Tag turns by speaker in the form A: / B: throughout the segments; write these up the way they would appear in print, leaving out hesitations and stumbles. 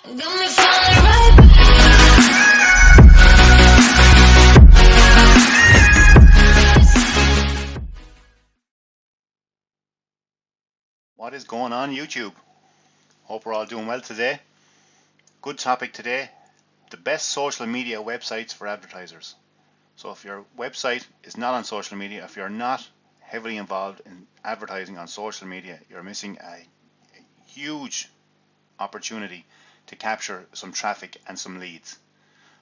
A: Got me falling right back.
B: What is going on YouTube? Hope we're all doing well today. Good topic today, the best social media websites for advertisers. So if your website is not on social media, if you're not heavily involved in advertising on social media, you're missing a huge opportunity to capture some traffic and some leads.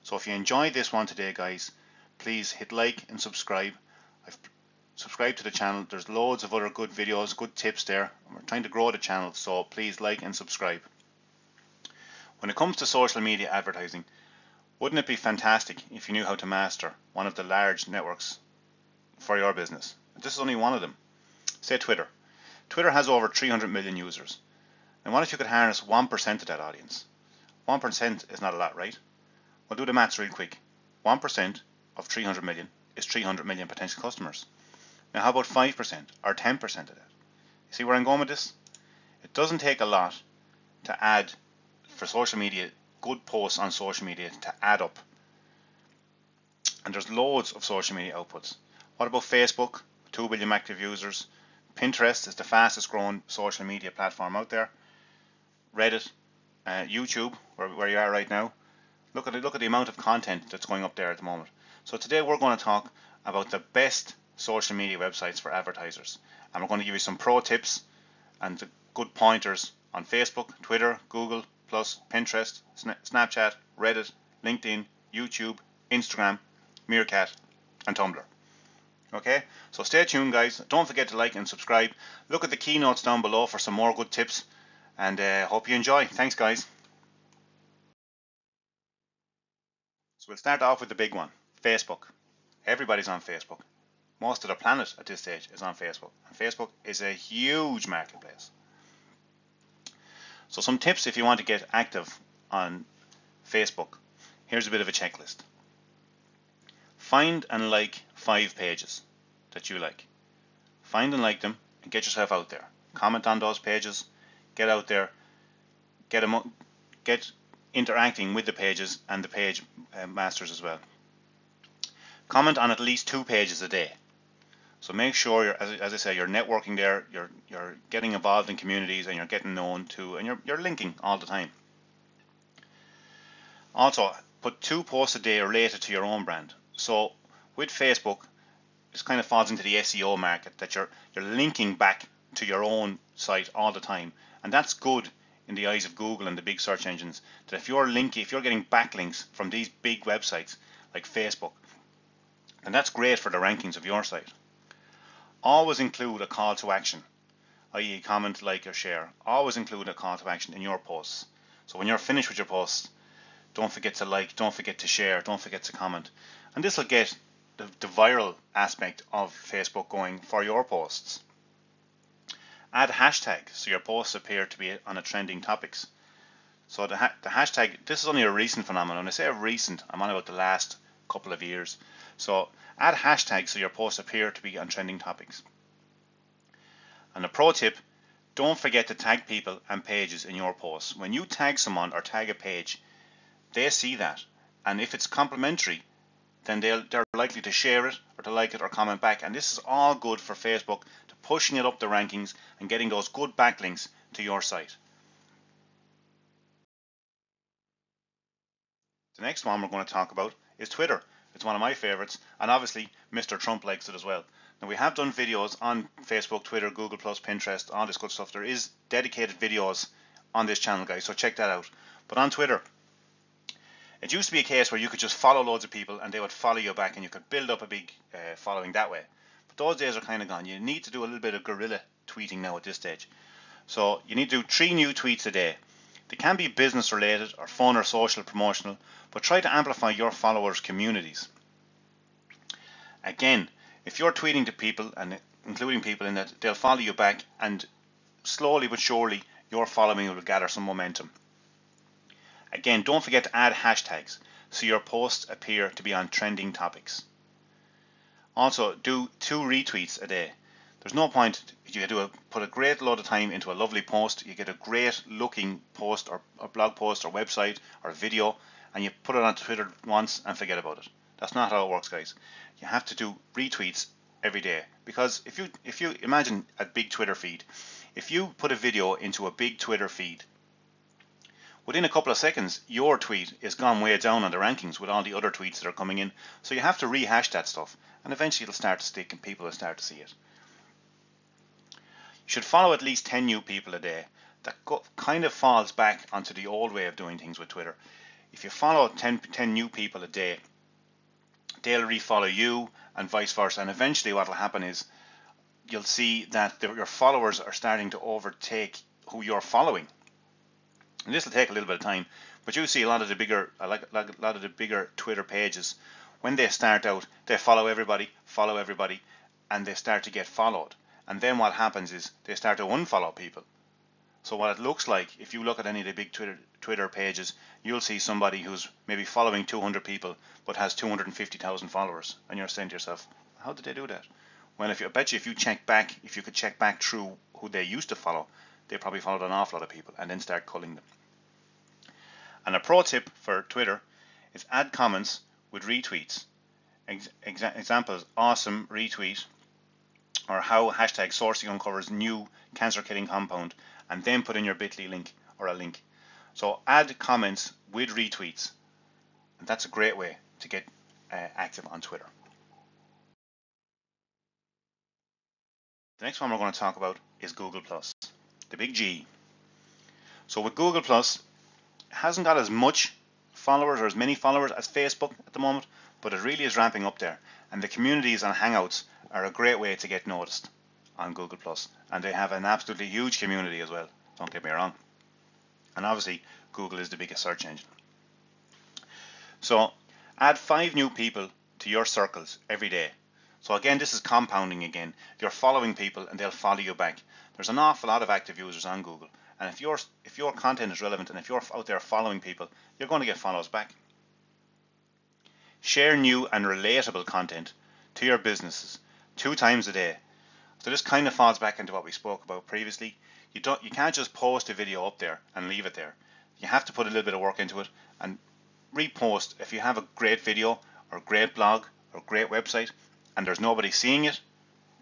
B: So if you enjoyed this one today, guys, please hit like and subscribe. I've subscribed to the channel. There's loads of other good videos, good tips there. We're trying to grow the channel, so please like and subscribe. When it comes to social media advertising, wouldn't it be fantastic if you knew how to master one of the large networks for your business? This is only one of them. Say Twitter. Twitter has over 300 million users. And what if you could harness 1% of that audience? 1% is not a lot, right? Well, do the maths real quick. 1% of 300 million is 300 million potential customers. Now how about 5% or 10% of that? You see where I'm going with this? It doesn't take a lot to add for social media, good posts on social media to add up. And there's loads of social media outputs. What about Facebook? 2 billion active users. Pinterest is the fastest growing social media platform out there. Reddit, YouTube, where you are right now. Look at the amount of content that's going up there at the moment. So today we're going to talk about the best social media websites for advertisers, and we're going to give you some pro tips and good pointers on Facebook, Twitter, Google Plus, Pinterest, Snapchat, Reddit, LinkedIn, YouTube, Instagram, Meerkat, and Tumblr. Okay, so stay tuned, guys. Don't forget to like and subscribe. Look at the keynotes down below for some more good tips, and hope you enjoy. Thanks, guys. So we'll start off with the big one, Facebook. Everybody's on Facebook. Most of the planet at this stage is on Facebook, and Facebook is a huge marketplace. So some tips if you want to get active on Facebook. Here's a bit of a checklist. Find and like 5 pages that you like. Find and like them and get yourself out there. Comment on those pages, get out there, get interacting with the pages and the page masters as well. Comment on at least 2 pages a day. So make sure, as I say, you're networking there, you're getting involved in communities, and you're getting known to, and you're linking all the time. Also, put 2 posts a day related to your own brand. So with Facebook, this kind of falls into the SEO market, that you're linking back to your own site all the time, and that's good in the eyes of Google and the big search engines. That if you're getting backlinks from these big websites like Facebook, and that's great for the rankings of your site. Always include a call to action, i.e. comment, like, or share. Always include a call to action in your posts. So when you're finished with your posts, don't forget to like, don't forget to share, don't forget to comment. And this will get the viral aspect of Facebook going for your posts. Add hashtags so your posts appear to be on a trending topics. So the hashtag, this is only a recent phenomenon. When I say recent, I'm on about the last couple of years. So add hashtags so your posts appear to be on trending topics. And a pro tip, don't forget to tag people and pages in your posts. When you tag someone or tag a page, they see that, and if it's complimentary, then they're likely to share it or to like it or comment back. And this is all good for Facebook, to pushing it up the rankings and getting those good backlinks to your site. The next one we're going to talk about is Twitter. It's one of my favorites, and obviously Mr. Trump likes it as well. Now, we have done videos on Facebook, Twitter, Google+, Pinterest, all this good stuff. There is dedicated videos on this channel, guys, so check that out. But on Twitter, it used to be a case where you could just follow loads of people and they would follow you back, and you could build up a big following that way. But those days are kind of gone. You need to do a little bit of guerrilla tweeting now at this stage. So you need to do 3 new tweets a day. They can be business related or fun or social promotional, but try to amplify your followers' communities. Again, if you're tweeting to people and including people in that, they'll follow you back, and slowly but surely your following will gather some momentum. Again, don't forget to add hashtags so your posts appear to be on trending topics. Also, do 2 retweets a day. There's no point. You do put a great load of time into a lovely post, you get a great looking post or blog post or website or video, and you put it on Twitter once and forget about it. That's not how it works, guys. You have to do retweets every day, because if you imagine a big Twitter feed, if you put a video into a big Twitter feed, within a couple of seconds your tweet is gone way down on the rankings with all the other tweets that are coming in. So you have to rehash that stuff, and eventually it'll start to stick and people will start to see it. You should follow at least 10 new people a day. That kind of falls back onto the old way of doing things with Twitter. If you follow 10 new people a day, they'll refollow you and vice versa, and eventually what will happen is you'll see that your followers are starting to overtake who you're following. And this will take a little bit of time, but you see a lot of the bigger Twitter pages, when they start out, they follow everybody, and they start to get followed. And then what happens is they start to unfollow people. So what it looks like, if you look at any of the big Twitter pages, you'll see somebody who's maybe following 200 people but has 250,000 followers, and you're saying to yourself, how did they do that? Well, I bet you if you could check back through who they used to follow, they probably followed an awful lot of people and then start culling them. And a pro tip for Twitter is add comments with retweets. Examples: awesome retweet, or how hashtag sourcing uncovers new cancer-killing compound, and then put in your bit.ly link or a link. So add comments with retweets, and that's a great way to get active on Twitter. The next one we're going to talk about is Google+, the big G. So with Google+, it hasn't got as much followers or as many followers as Facebook at the moment, but it really is ramping up there, and the communities and Hangouts are a great way to get noticed on Google+, and they have an absolutely huge community as well, don't get me wrong. And obviously Google is the biggest search engine. So add 5 new people to your circles every day. So again, this is compounding again. You're following people and they'll follow you back. There's an awful lot of active users on Google, and if your content is relevant and if you're out there following people, you're going to get follows back. Share new and relatable content to your businesses 2 times a day. So this kind of falls back into what we spoke about previously. You can't just post a video up there and leave it there. You have to put a little bit of work into it and repost. If you have a great video or great blog or great website and there's nobody seeing it,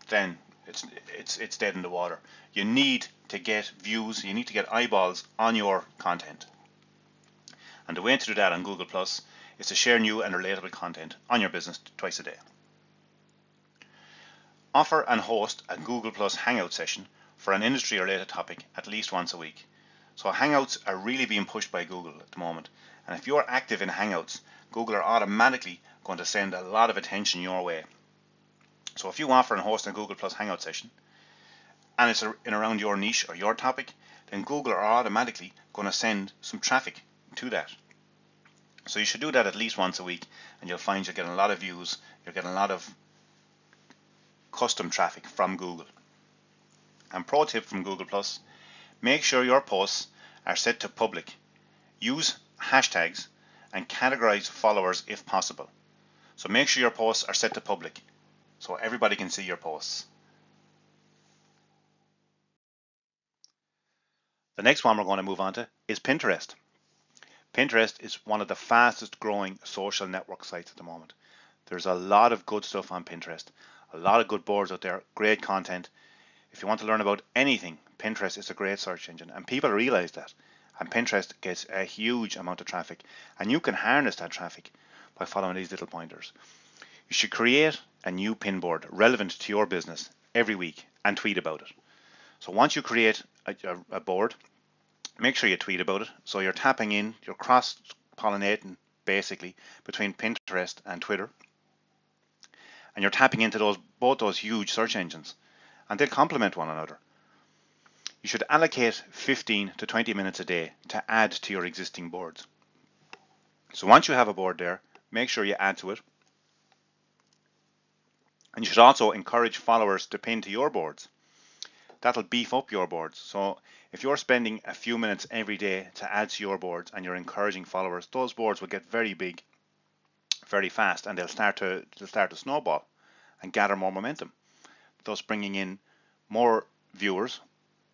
B: then it's dead in the water. You need to get views, you need to get eyeballs on your content. And the way to do that on Google Plus is to share new and relatable content on your business twice a day. Offer and host a Google Plus Hangout session for an industry related topic at least once a week. So Hangouts are really being pushed by Google at the moment, and if you're active in Hangouts, Google are automatically going to send a lot of attention your way. So if you offer and host a Google Plus Hangout session and it's in around your niche or your topic, then Google are automatically going to send some traffic to that. So you should do that at least once a week, and you'll find you're getting a lot of views, you're getting a lot of custom traffic from Google. And pro tip from Google Plus, make sure your posts are set to public. Use hashtags and categorize followers if possible. So make sure your posts are set to public so everybody can see your posts. The next one we're going to move on to is Pinterest. Pinterest is one of the fastest growing social network sites at the moment. There's a lot of good stuff on Pinterest, a lot of good boards out there, great content. If you want to learn about anything, Pinterest is a great search engine, and people realize that. And Pinterest gets a huge amount of traffic, and you can harness that traffic by following these little pointers. You should create a new pin board relevant to your business every week and tweet about it. So once you create a board, make sure you tweet about it. So you're tapping in, you're cross-pollinating basically between Pinterest and Twitter, and you're tapping into both those huge search engines, and they'll complement one another. You should allocate 15 to 20 minutes a day to add to your existing boards. So once you have a board there, make sure you add to it. And you should also encourage followers to pin to your boards. That'll beef up your boards. So if you're spending a few minutes every day to add to your boards and you're encouraging followers, those boards will get very big very fast, and they'll start to snowball and gather more momentum, thus bringing in more viewers,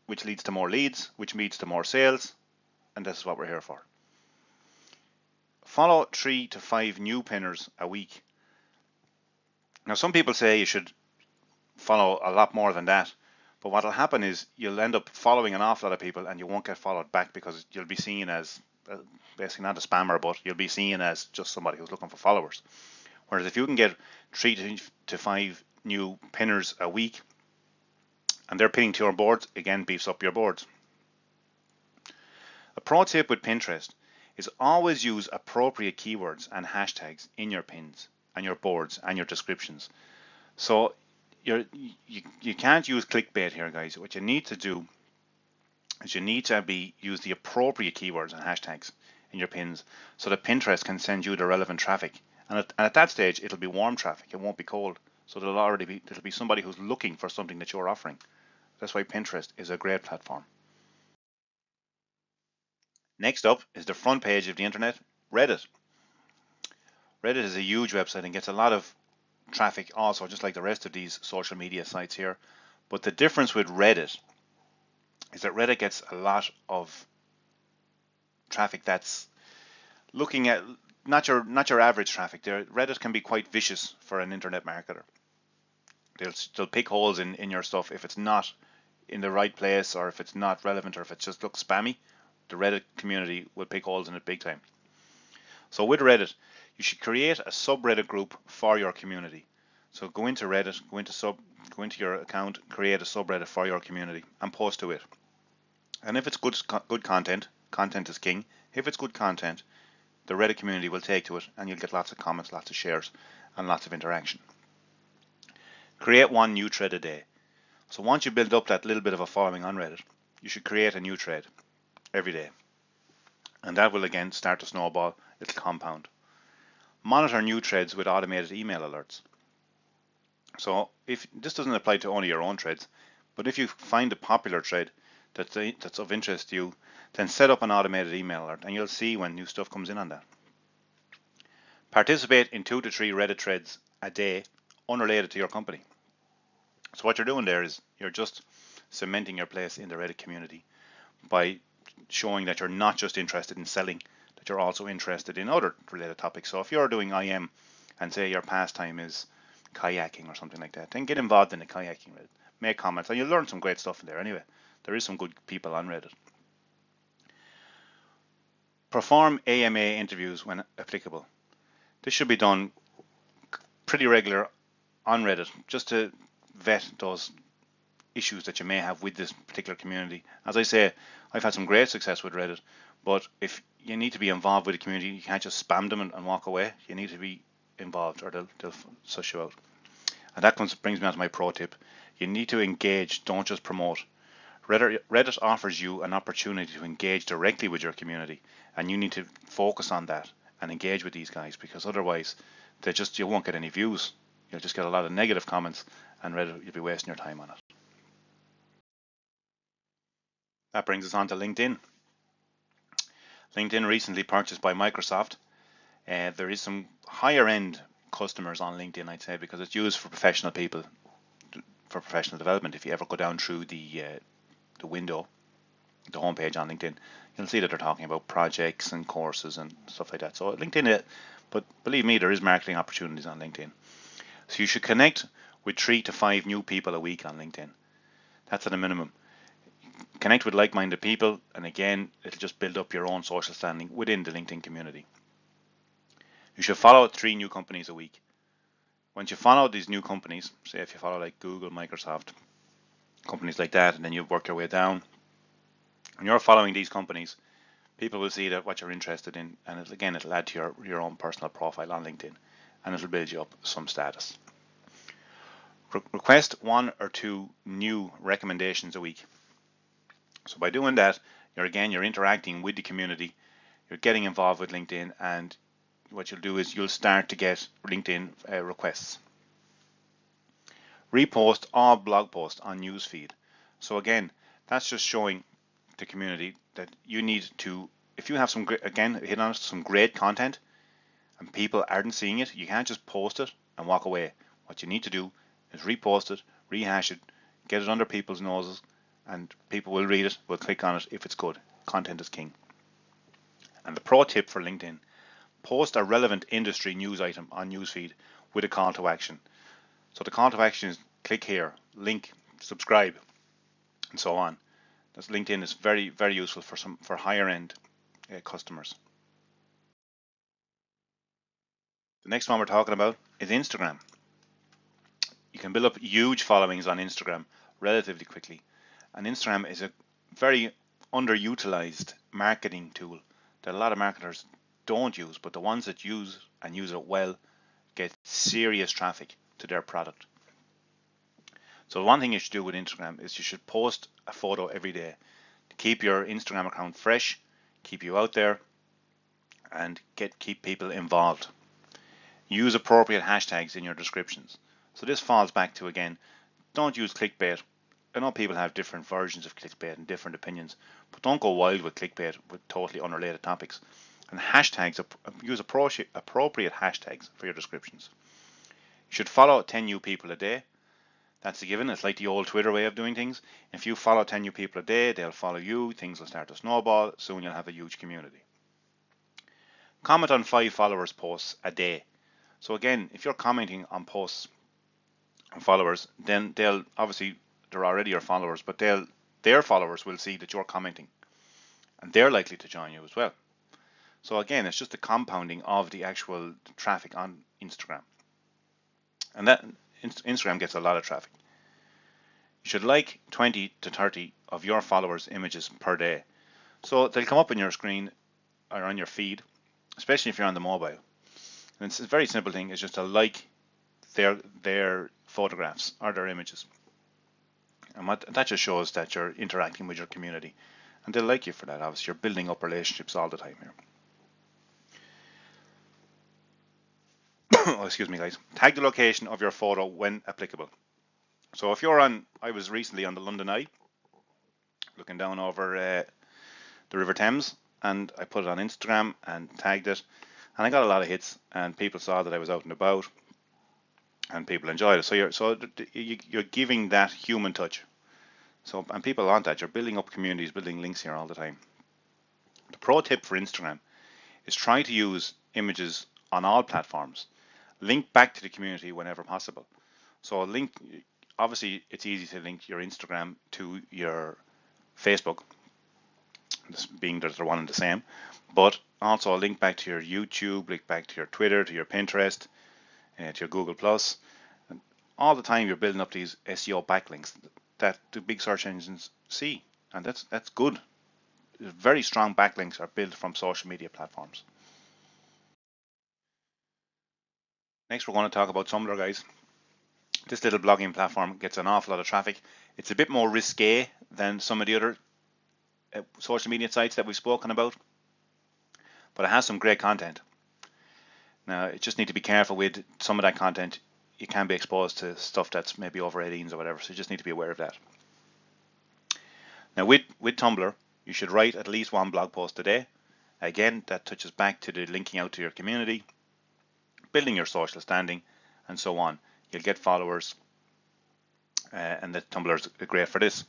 B: which leads to more leads, which leads to more sales, and this is what we're here for. Follow 3 to 5 new pinners a week. Now some people say you should follow a lot more than that, but what will happen is you'll end up following an awful lot of people and you won't get followed back because you'll be seen as basically not a spammer, but you'll be seen as just somebody who's looking for followers. Whereas if you can get 3 to 5 new pinners a week and they're pinning to your boards, again beefs up your boards. A pro tip with Pinterest is always use appropriate keywords and hashtags in your pins and your boards and your descriptions. So you can't use clickbait here, guys. What you need to do is you need to use the appropriate keywords and hashtags in your pins so that Pinterest can send you the relevant traffic. And at that stage, it'll be warm traffic. It won't be cold. So it'll be somebody who's looking for something that you're offering. That's why Pinterest is a great platform. Next up is the front page of the internet, Reddit. Reddit is a huge website and gets a lot of traffic also, just like the rest of these social media sites here. But the difference with Reddit is that Reddit gets a lot of traffic that's looking at not your average traffic. Reddit can be quite vicious for an internet marketer. They'll pick holes in your stuff if it's not in the right place, or if it's not relevant, or if it just looks spammy. The Reddit community will pick holes in it big time. So with Reddit, you should create a subreddit group for your community. So go into Reddit, go into your account, create a subreddit for your community and post to it. And if it's good content, content is king. If it's good content, the Reddit community will take to it and you'll get lots of comments, lots of shares and lots of interaction. Create one new thread a day. So once you build up that little bit of a following on Reddit, you should create a new thread every day. And that will again start to snowball, it'll compound. Monitor new threads with automated email alerts. So if this doesn't apply to only your own threads, but if you find a popular thread that's of interest to you, then set up an automated email alert and you'll see when new stuff comes in on that. Participate in 2 to 3 Reddit threads a day unrelated to your company. So what you're doing there is you're just cementing your place in the Reddit community by showing that you're not just interested in selling, that you're also interested in other related topics. So if you're doing IM and say your pastime is kayaking or something like that, then get involved in the kayaking Reddit. Make comments and you'll learn some great stuff in there anyway. There is some good people on Reddit. Perform AMA interviews when applicable. This should be done pretty regular on Reddit just to vet those issues that you may have with this particular community. As I say, I've had some great success with Reddit, but if you need to be involved with the community, you can't just spam them and walk away. You need to be involved or they'll suss you out. And that brings me on to my pro tip. You need to engage, don't just promote. Reddit offers you an opportunity to engage directly with your community, and you need to focus on that and engage with these guys, because otherwise you won't get any views. You'll just get a lot of negative comments, and Reddit, you'll be wasting your time on it. That brings us on to LinkedIn. LinkedIn recently purchased by Microsoft. There is some higher end customers on LinkedIn, I'd say, because it's used for professional people, for professional development. If you ever go down through the window, the homepage on LinkedIn, you'll see that they're talking about projects and courses and stuff like that. So LinkedIn, but believe me, there is marketing opportunities on LinkedIn. So you should connect with 3 to 5 new people a week on LinkedIn. That's at a minimum. Connect with like-minded people, and again, it'll just build up your own social standing within the LinkedIn community. You should follow 3 new companies a week. Once you follow these new companies, say if you follow like Google, Microsoft, companies like that, and then you work your way down, and you're following these companies, people will see that what you're interested in, and it'll add to your own personal profile on LinkedIn, and it'll build you up some status. Request 1 or 2 new recommendations a week. So by doing that, you're interacting with the community, you're getting involved with LinkedIn, and what you'll do is you'll start to get LinkedIn requests. Repost all blog posts on newsfeed. So again, that's just showing the community that you need to, if you have some great content and people aren't seeing it, you can't just post it and walk away. What you need to do is repost it, rehash it, get it under people's noses, and people will read it, will click on it if it's good. Content is king. And the pro tip for LinkedIn: post a relevant industry news item on newsfeed with a call to action. So the call to action is click here, link, subscribe, and so on. That's LinkedIn is very, very useful for higher end customers. The next one we're talking about is Instagram. You can build up huge followings on Instagram relatively quickly, and Instagram is a very underutilized marketing tool that a lot of marketers don't use, but the ones that use and use it well get serious traffic to their product. So one thing you should do with Instagram is you should post a photo every day to keep your Instagram account fresh, keep you out there, and keep people involved. Use appropriate hashtags in your descriptions. So this falls back to, again, don't use clickbait. I know people have different versions of clickbait and different opinions, but don't go wild with clickbait with totally unrelated topics. And hashtags, use appropriate hashtags for your descriptions. You should follow 10 new people a day. That's a given. It's like the old Twitter way of doing things. If you follow 10 new people a day, they'll follow you. Things will start to snowball. Soon you'll have a huge community. Comment on 5 followers' posts a day. So again, if you're commenting on posts and followers, then they'll obviously, they're already your followers, but their followers will see that you're commenting, and they're likely to join you as well. So again, it's just the compounding of the actual traffic on Instagram, and that Instagram gets a lot of traffic. You should like 20 to 30 of your followers' images per day, so they'll come up on your screen or on your feed, especially if you're on the mobile. And it's a very simple thing, it's just to like their photographs or their images. And that just shows that you're interacting with your community, and they'll like you for that. Obviously, you're building up relationships all the time here. Oh, excuse me, guys. Tag the location of your photo when applicable. So if you're on, I was recently on the London Eye, looking down over the River Thames, and I put it on Instagram and tagged it, and I got a lot of hits, and people saw that I was out and about, and people enjoyed it. So you're giving that human touch. So, and people want that. You're building up communities, building links here all the time. The pro tip for Instagram is try to use images on all platforms. Link back to the community whenever possible. So link, obviously it's easy to link your Instagram to your Facebook, this being that they're one and the same, but also link back to your YouTube, link back to your Twitter, to your Pinterest, to your Google Plus. And all the time you're building up these SEO backlinks that the big search engines see, and that's good. Very strong backlinks are built from social media platforms. Next, we're going to talk about TUMBLR, guys. This little blogging platform gets an awful lot of traffic. It's a bit more risque than some of the other social media sites that we've spoken about, but it has some great content. Now, you just need to be careful with some of that content. You can be exposed to stuff that's maybe over 18s or whatever, so you just need to be aware of that. Now, with TUMBLR, you should write at least 1 blog post a day. Again, that touches back to the linking out to your community, building your social standing, and so on. You'll get followers, and the TUMBLR is great for this.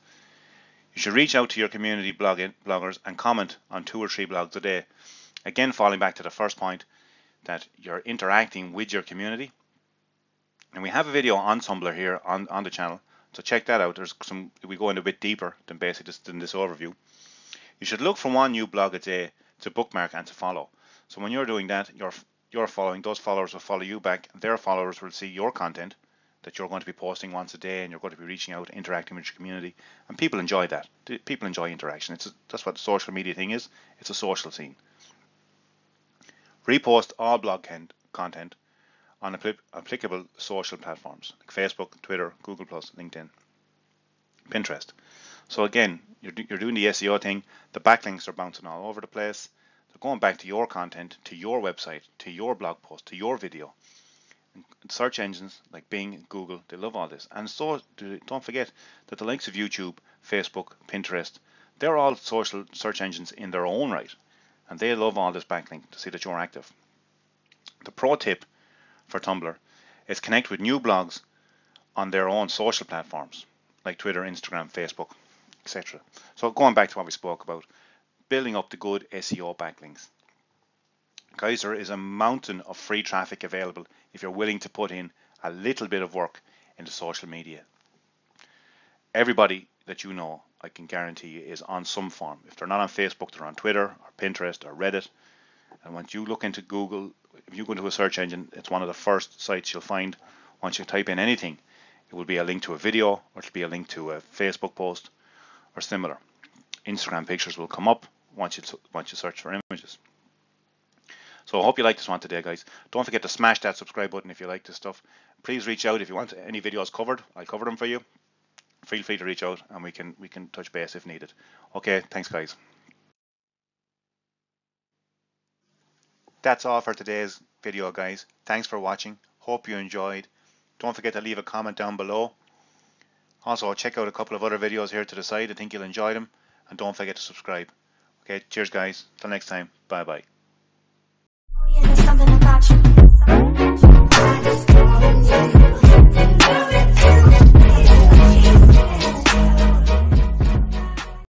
B: You should reach out to your community bloggers and comment on 2 or 3 blogs a day. Again, falling back to the first point, that you're interacting with your community. And we have a video on TUMBLR here on the channel, so check that out. We go in a bit deeper than basically just in this overview. You should look for 1 new blog a day to bookmark and to follow. So when you're doing that, you're following, those followers will follow you back, and their followers will see your content that you're going to be posting once a day, and you're going to be reaching out, interacting with your community, and people enjoy that. People enjoy interaction. That's what the social media thing is. It's a social scene. Repost all blog content on applicable social platforms like Facebook, Twitter, Google+, LinkedIn, Pinterest. So again, you're doing the SEO thing. The backlinks are bouncing all over the place. They're going back to your content, to your website, to your blog post, to your video. And search engines like Bing, Google, they love all this. And so don't forget that the likes of YouTube, Facebook, Pinterest, they're all social search engines in their own right. And they love all this backlink to see that you're active. The pro tip for TUMBLR is connect with new blogs on their own social platforms, like Twitter, Instagram, Facebook, etc. So going back to what we spoke about, building up the good SEO backlinks. Guys, there is a mountain of free traffic available if you're willing to put in a little bit of work into social media. Everybody that you know, I can guarantee you, is on some form. If they're not on Facebook, they're on Twitter or Pinterest or Reddit. And once you look into Google, if you go into a search engine, it's one of the first sites you'll find. Once you type in anything, it will be a link to a video, or it'll be a link to a Facebook post or similar. Instagram pictures will come up once you search for images. So I hope you like this one today, guys. Don't forget to smash that subscribe button if you like this stuff. Please reach out if you want any videos covered. I'll cover them for you. Feel free to reach out and we can touch base if needed. Okay, thanks guys. That's all for today's video, guys. Thanks for watching. Hope you enjoyed. Don't forget to leave a comment down below. Also, check out a couple of other videos here to the side. I think you'll enjoy them. And don't forget to subscribe. Okay, cheers guys. Till next time. Bye bye.